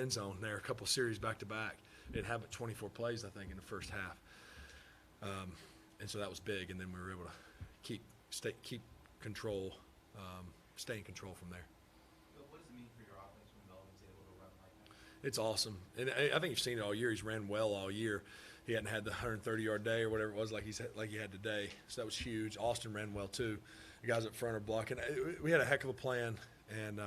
end zone there, a couple series back to back. It had 24 plays, I think, in the first half, and so that was big. And then we were able to keep control, stay in control from there. What does it mean for your offense when Melvin's able to run like that? It's awesome, and I think you've seen it all year. He's ran well all year. He hadn't had the 130-yard day or whatever it was like he had today, so that was huge. Austin ran well too. The guys up front are blocking. We had a heck of a plan, and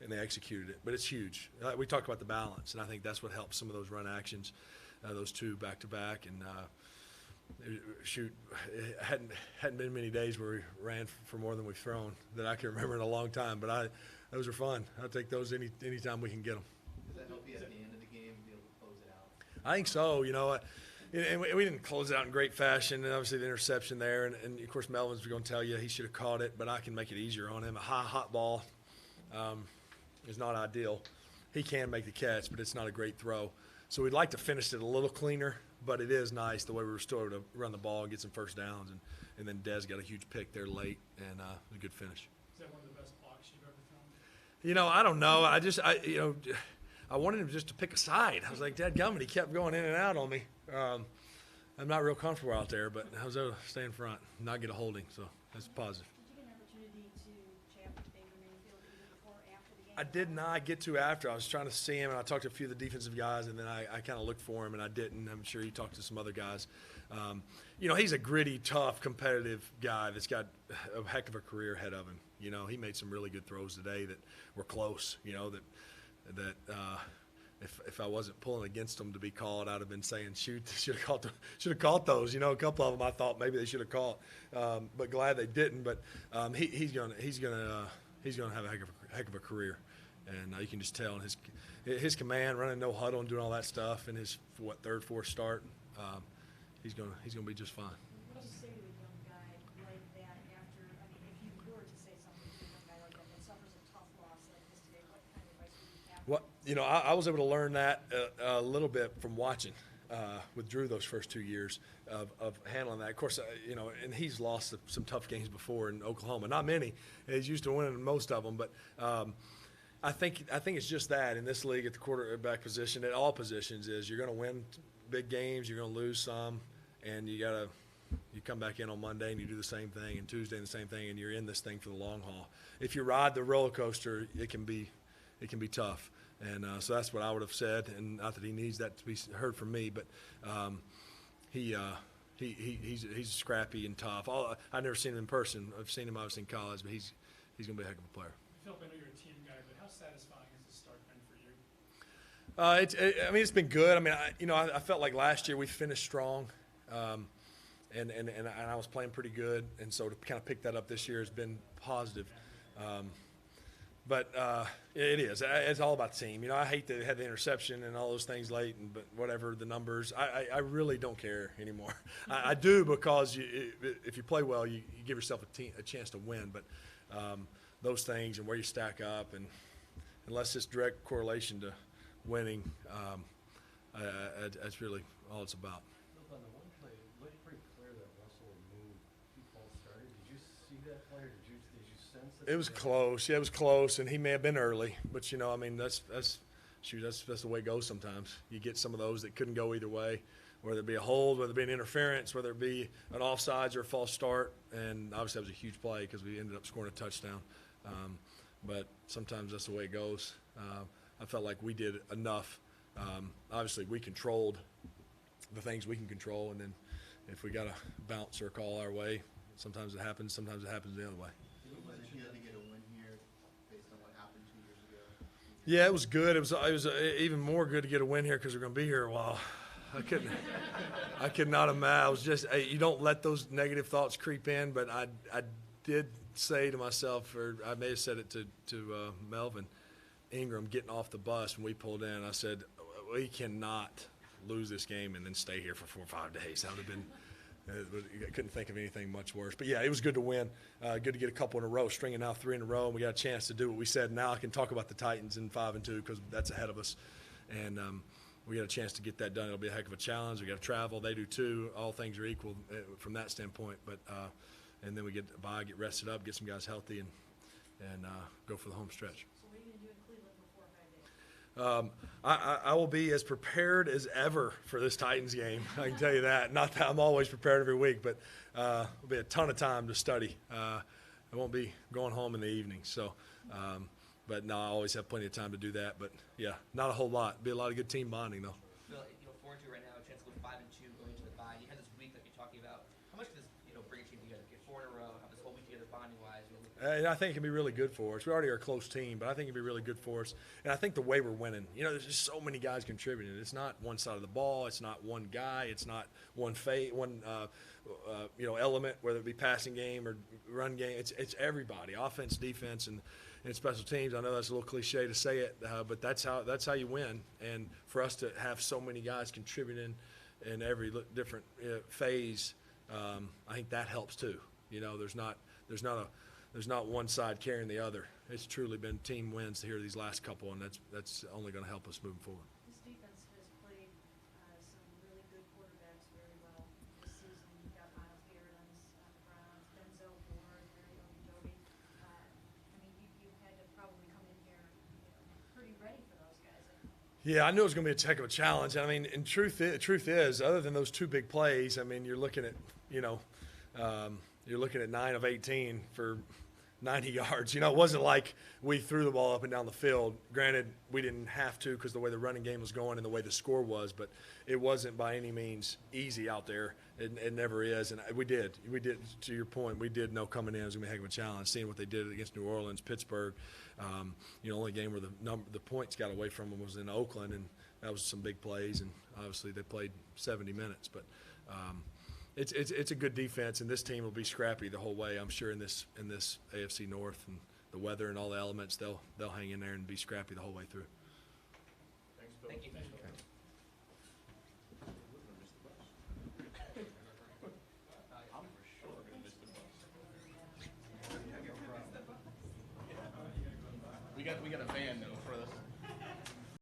they executed it. But it's huge. We talked about the balance, and I think that's what helps some of those run actions, those two back to back. And it hadn't been many days where we ran for more than we've thrown that I can remember in a long time. But those are fun. I'll take those anytime we can get them. Does that help you at the end of the game be able to close it out? I think so. And we didn't close it out in great fashion, and obviously the interception there, and of course Melvin's going to tell you he should have caught it, but I can make it easier on him. A hot ball is not ideal. He can make the catch, but it's not a great throw. So we'd like to finish it a little cleaner, but it is nice the way we were still able to run the ball and get some first downs, and then Dez got a huge pick there late, and a good finish. Is that one of the best blocks you've ever thrown? I don't know. I wanted him just to pick a side. I was like, dadgummit, he kept going in and out on me. I'm not real comfortable out there, but I was able to stay in front and not get a holding, so that's positive. Did you get an opportunity to chat with Baker Mayfield either before or after the game? I did not get to after. I was trying to see him, and I talked to a few of the defensive guys, and then I kind of looked for him, and I didn't. I'm sure he talked to some other guys. He's a gritty, tough, competitive guy that's got a heck of a career ahead of him. He made some really good throws today that were close, if I wasn't pulling against them to be called, I'd have been saying, shoot, should have caught those. A couple of them I thought maybe they should have caught, but glad they didn't. But he's gonna have a heck of a career, and you can just tell in his command, running no huddle and doing all that stuff, and his third, fourth start, he's gonna be just fine. What do you say to a young guy like that after? If you were to say something to a young guy like that suffers a tough loss like this today, what kind of advice would you have? Well, I was able to learn that a little bit from watching with Drew those first 2 years of handling that. Of course, and he's lost some tough games before in Oklahoma. Not many. He's used to winning most of them, but I think it's just that in this league at the quarterback position, at all positions, is you're going to win big games, you're going to lose some, and you come back in on Monday and you do the same thing, and Tuesday the same thing, and you're in this thing for the long haul. If you ride the roller coaster, it can be tough. And so that's what I would have said, and not that he needs that to be heard from me, but he's scrappy and tough. I've never seen him in person. I've seen him obviously in college, but he's going to be a heck of a player. Philip, I know you're a team guy, but how satisfying has the start been for you? It's been good. I felt like last year we finished strong, and I was playing pretty good, and so to kind of pick that up this year has been positive. But it is. It's all about the team. I hate to have the interception and all those things late, but whatever the numbers, I really don't care anymore. I do because if you play well, you give yourself a chance to win. But those things and where you stack up, and unless it's direct correlation to winning, that's really all it's about. On the one play, it looked pretty clear that Russell moved two false started. Did you see that play, or did you sense that? It was close. Yeah, it was close, and he may have been early. But that's the way it goes sometimes. You get some of those that couldn't go either way, whether it be a hold, whether it be an interference, whether it be an offsides or a false start. And obviously that was a huge play because we ended up scoring a touchdown. But sometimes that's the way it goes. I felt like we did enough. Obviously we controlled the things we can control, and then if we got a bounce or a call our way, sometimes it happens the other way. Was it good to get a win here based on what happened 2 years ago? Yeah, it was good. It was even more good to get a win here because we're going to be here a while. I could not imagine. I was just, you don't let those negative thoughts creep in, but I did say to myself, or I may have said it to Melvin Ingram getting off the bus when we pulled in. I said, we cannot lose this game and then stay here for 4 or 5 days. That would have been I couldn't think of anything much worse. But, yeah, it was good to win. Good to get a couple in a row, stringing out 3 in a row, and we got a chance to do what we said. Now I can talk about the Titans in 5-2 because that's ahead of us. And we got a chance to get that done. It'll be a heck of a challenge. We got to travel. They do too. All things are equal from that standpoint. But and then we get by, get rested up, get some guys healthy, and go for the home stretch. So what are you going to do in Cleveland for 4 or 5 days? I will be as prepared as ever for this Titans game. I can tell you that. Not that I'm always prepared every week, but it'll be a ton of time to study. I won't be going home in the evening. So, but no, I always have plenty of time to do that. But yeah, not a whole lot. Be a lot of good team bonding though. Phil, 4-2 right now, a chance to go 5-2 going into the bye. You had this week like you're talking about. How much does this, bring a team together? Get 4 in a row, have this whole week together bonding wise. And I think it can be really good for us. We already are a close team, but I think it can be really good for us. And I think the way we're winning, there's just so many guys contributing. It's not one side of the ball. It's not one guy. It's not one element, whether it be passing game or run game. It's everybody, offense, defense, and special teams. I know that's a little cliche to say it, but that's how you win. And for us to have so many guys contributing in every different phase, I think that helps too. There's not one side carrying the other. It's truly been team wins here these last couple, and that's only going to help us moving forward. This defense has played some really good quarterbacks very well this season. You've got Miles Garrett on the Browns, Denzel Ward, Mary Ogunjobi. You had to probably come in here, pretty ready for those guys. Yeah, I knew it was going to be a heck of a challenge. I mean, and truth is, other than those 2 big plays, I mean, you're looking at, you're looking at 9 of 18 for 90 yards. It wasn't like we threw the ball up and down the field. Granted, we didn't have to because the way the running game was going and the way the score was, but it wasn't by any means easy out there. It never is. And we did, to your point, we did know coming in it was going to be a heck of a challenge, seeing what they did against New Orleans, Pittsburgh. Only game where the points got away from them was in Oakland, and that was some big plays, and obviously they played 70 minutes. But it's a good defense, and this team will be scrappy the whole way. I'm sure in this AFC North, and the weather and all the elements, they'll hang in there and be scrappy the whole way through. Thank you. We got a van though for this.